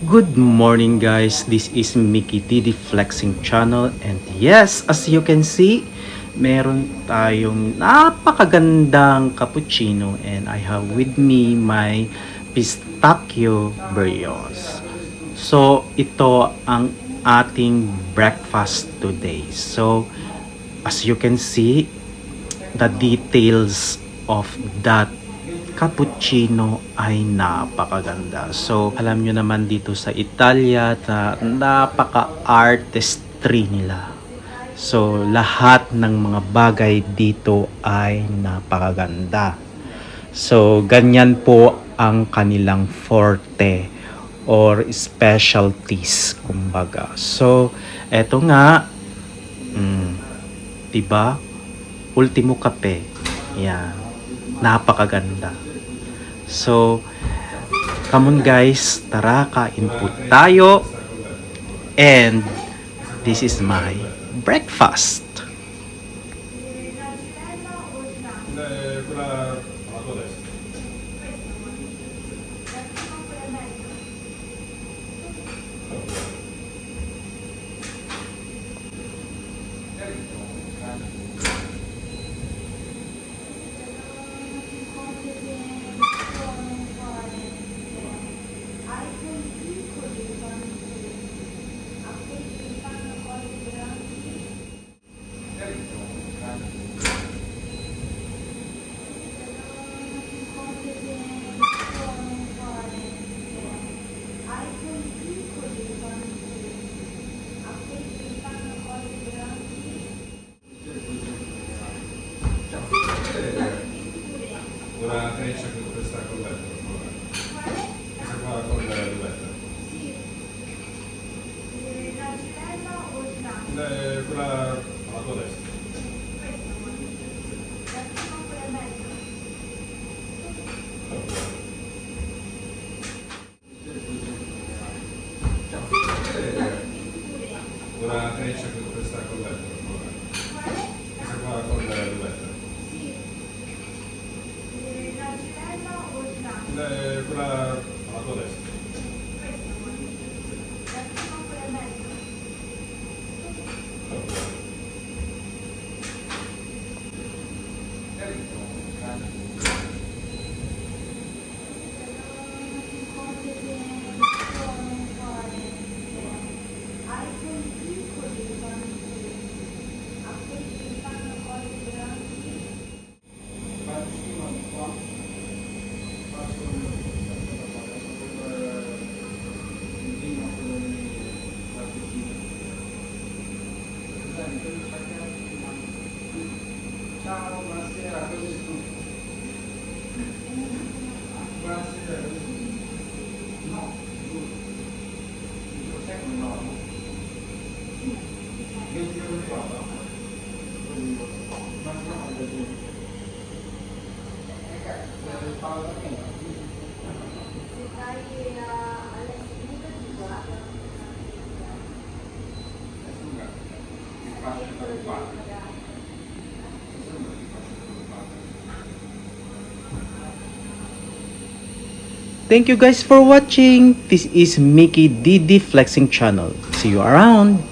Good morning guys, this is Mickey TD Flexing Channel and yes, as you can see, meron tayong napakagandang cappuccino and I have with me my pistachio brioche. So ito ang ating breakfast today. So as you can see, the details of that cappuccino ay napakaganda. So, alam nyo naman dito sa Italia na napaka-artistry nila. So, lahat ng mga bagay dito ay napakaganda. So, ganyan po ang kanilang forte or specialties, kumbaga. So, eto nga, diba? Ultimo kape. Yan. Napakaganda. So, come on guys, tara kain po tayo. And this is my breakfast. Una treccia con questa colletta, per favore. Questa qua con la ruletta. Quella alla tua destra. Una treccia con questa colletta, per favore. Questa qua con la ruletta. Quella alla tua destra. Ciao, buonasera, come stai? Buonasera, no, cos'è che no? Io ti ho ricordato. Ma no, Thank you guys for watching. This is Mickey DD Flexing Channel. See you around.